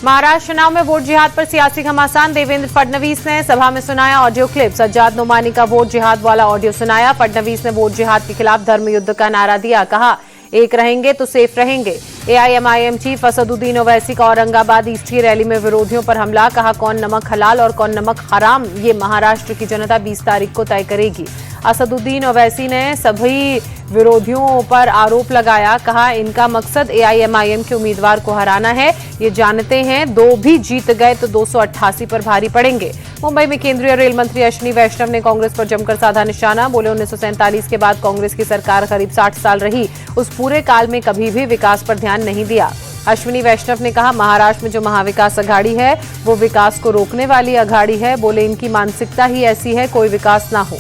महाराष्ट्र चुनाव में वोट जिहाद पर सियासी घमासान। देवेंद्र फडणवीस ने सभा में सुनाया ऑडियो क्लिप। सज्जाद नोमानी का वोट जिहाद वाला ऑडियो सुनाया। फडणवीस ने वोट जिहाद के खिलाफ धर्म युद्ध का नारा दिया। कहा, एक रहेंगे तो सेफ रहेंगे। एआईएमआईएम चीफ असदुद्दीन ओवैसी का औरंगाबाद ईस्ट की रैली में विरोधियों पर हमला। कहा, कौन नमक हलाल और कौन नमक हराम, ये महाराष्ट्र की जनता 20 तारीख को तय करेगी। असदुद्दीन ओवैसी ने सभी विरोधियों पर आरोप लगाया। कहा, इनका मकसद एआईएमआईएम के उम्मीदवार को हराना है। ये जानते हैं 2 भी जीत गए तो 288 पर भारी पड़ेंगे। मुंबई में केंद्रीय रेल मंत्री अश्विनी वैष्णव ने कांग्रेस पर जमकर साधा निशाना। बोले, 1947 के बाद कांग्रेस की सरकार करीब 60 साल रही, उस पूरे काल में कभी भी विकास पर ध्यान नहीं दिया। अश्विनी वैष्णव ने कहा, महाराष्ट्र में जो महाविकास अघाड़ी है वो विकास को रोकने वाली अघाड़ी है। बोले, इनकी मानसिकता ही ऐसी है, कोई विकास ना हो।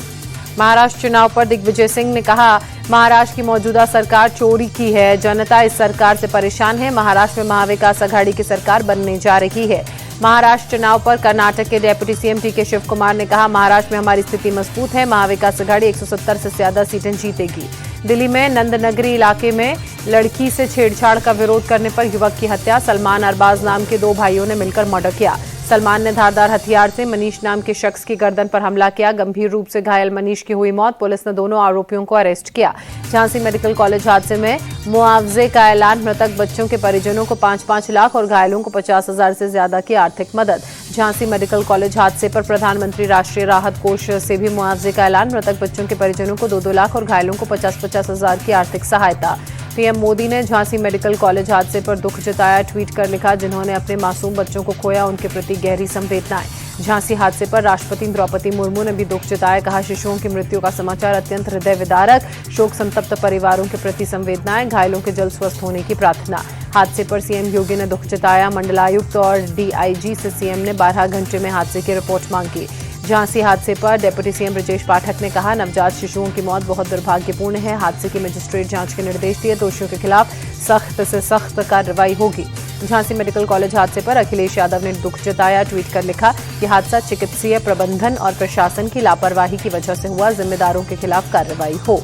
महाराष्ट्र चुनाव पर दिग्विजय सिंह ने कहा, महाराष्ट्र की मौजूदा सरकार चोरी की है, जनता इस सरकार से परेशान है। महाराष्ट्र में महाविकास अघाड़ी की सरकार बनने जा रही है। महाराष्ट्र चुनाव पर कर्नाटक के डेप्यूटी सीएम टीके शिव कुमार ने कहा, महाराष्ट्र में हमारी स्थिति मजबूत है। महाविकास अघाड़ी 170 से ज्यादा सीटें जीतेगी। दिल्ली में नंदनगरी इलाके में लड़की से छेड़छाड़ का विरोध करने पर युवक की हत्या। सलमान अरबाज नाम के 2 भाइयों ने मिलकर मर्डर किया। सलमान ने धारदार हथियार से मनीष नाम के शख्स की गर्दन पर हमला किया। गंभीर रूप से घायल मनीष की हुई मौत। पुलिस ने दोनों आरोपियों को अरेस्ट किया। झांसी मेडिकल कॉलेज हादसे में मुआवजे का ऐलान। मृतक बच्चों के परिजनों को 5-5 लाख और घायलों को 50,000 से ज्यादा की आर्थिक मदद। झांसी मेडिकल कॉलेज हादसे पर प्रधानमंत्री राष्ट्रीय राहत कोष से भी मुआवजे का ऐलान। मृतक बच्चों के परिजनों को 2-2 लाख और घायलों को 50,000 की आर्थिक सहायता। पीएम मोदी ने झांसी मेडिकल कॉलेज हादसे पर दुख जताया। ट्वीट कर लिखा, जिन्होंने अपने मासूम बच्चों को खोया उनके प्रति गहरी संवेदनाएं। झांसी हादसे पर राष्ट्रपति द्रौपदी मुर्मू ने भी दुख जताया। कहा, शिशुओं की मृत्यु का समाचार अत्यंत हृदय विदारक, शोक संतप्त परिवारों के प्रति संवेदनाएं, घायलों के जल्द स्वस्थ होने की प्रार्थना। हादसे पर सीएम योगी ने दुख जताया। मंडलायुक्त और डीआईजी से सीएम ने 12 घंटे में हादसे की रिपोर्ट मांगी। झांसी हादसे पर डिप्टी सीएम ब्रजेश पाठक ने कहा, नवजात शिशुओं की मौत बहुत दुर्भाग्यपूर्ण है। हादसे की मजिस्ट्रेट जांच के निर्देश दिए। दोषियों के खिलाफ सख्त से सख्त कार्रवाई होगी। झांसी मेडिकल कॉलेज हादसे पर अखिलेश यादव ने दुख जताया। ट्वीट कर लिखा कि हादसा चिकित्सीय प्रबंधन और प्रशासन की लापरवाही की वजह से हुआ, जिम्मेदारों के खिलाफ कार्रवाई हो।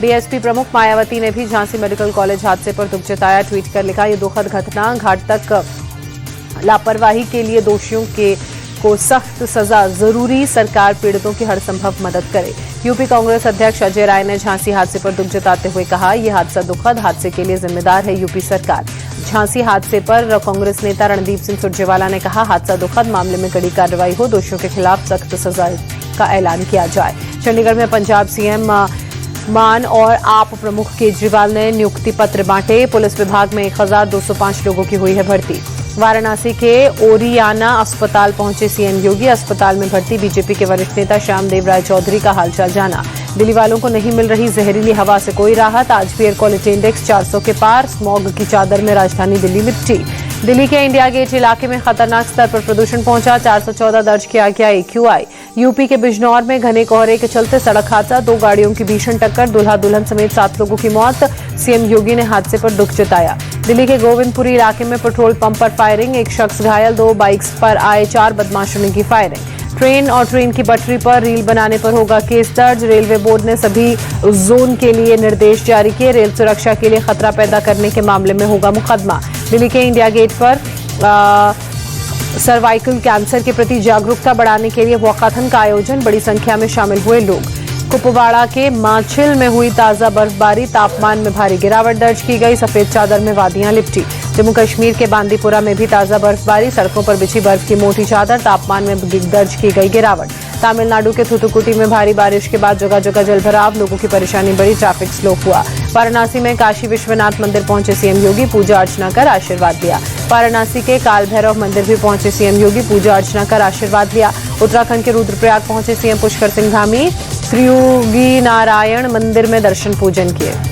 बीएसपी प्रमुख मायावती ने भी झांसी मेडिकल कॉलेज हादसे पर दुख जताया। ट्वीट कर लिखा, ये दुखद घटना घाट तक लापरवाही के लिए दोषियों को सख्त सजा जरूरी, सरकार पीड़ितों की हर संभव मदद करे। यूपी कांग्रेस अध्यक्ष अजय राय ने झांसी हादसे पर दुख जताते हुए कहा, यह हादसा दुखद, हादसे के लिए जिम्मेदार है यूपी सरकार। झांसी हादसे पर कांग्रेस नेता रणदीप सिंह सुरजेवाला ने कहा, हादसा दुखद, मामले में कड़ी कार्रवाई हो, दोषियों के खिलाफ सख्त सजा का ऐलान किया जाए। चंडीगढ़ में पंजाब सीएम मान और आप प्रमुख केजरीवाल ने नियुक्ति पत्र बांटे। पुलिस विभाग में 1205 लोगों की हुई है भर्ती। वाराणसी के ओरियाना अस्पताल पहुंचे सीएम योगी। अस्पताल में भर्ती बीजेपी के वरिष्ठ नेता श्यामदेव राय चौधरी का हालचाल जाना। दिल्ली वालों को नहीं मिल रही जहरीली हवा से कोई राहत। आज भी एयर क्वालिटी इंडेक्स 400 के पार। स्मॉग की चादर में राजधानी दिल्ली लिपटी। दिल्ली के इंडिया गेट इलाके में खतरनाक स्तर पर प्रदूषण पहुंचा। 414 दर्ज किया गया AQI। यूपी के बिजनौर में घने कोहरे के चलते सड़क हादसा। 2 गाड़ियों की भीषण टक्कर, दूल्हा दुल्हन समेत 7 लोगों की मौत। सीएम योगी ने हादसे पर दुख जताया। दिल्ली के गोविंदपुरी इलाके में पेट्रोल पंप पर फायरिंग, 1 शख्स घायल, 2 बाइक्स पर आए 4 बदमाशों ने की फायरिंग। ट्रेन और ट्रेन की पटरी पर रील बनाने पर होगा केस दर्ज। रेलवे बोर्ड ने सभी जोन के लिए निर्देश जारी किए। रेल सुरक्षा के लिए खतरा पैदा करने के मामले में होगा मुकदमा। दिल्ली के इंडिया गेट पर सर्वाइकल कैंसर के प्रति जागरूकता बढ़ाने के लिए वॉकाथन का आयोजन। बड़ी संख्या में शामिल हुए लोग। कुपवाड़ा के माछिल में हुई ताजा बर्फबारी, तापमान में भारी गिरावट दर्ज की गई। सफेद चादर में वादियां लिपटी। जम्मू कश्मीर के बांदीपुरा में भी ताजा बर्फबारी, सड़कों पर बिछी बर्फ की मोटी चादर, तापमान में दर्ज की गई गिरावट। तमिलनाडु के थुथुकुटी में भारी बारिश के बाद जगह जगह जलभराव, लोगों की परेशानी बढ़ी, ट्रैफिक स्लो हुआ। वाराणसी में काशी विश्वनाथ मंदिर पहुंचे सीएम योगी, पूजा अर्चना कर आशीर्वाद लिया। वाराणसी के काल भैरव मंदिर भी पहुंचे सीएम योगी, पूजा अर्चना कर आशीर्वाद लिया। उत्तराखंड के रुद्रप्रयाग पहुंचे सीएम पुष्कर सिंह धामी, त्रियुगी नारायण मंदिर में दर्शन पूजन किए।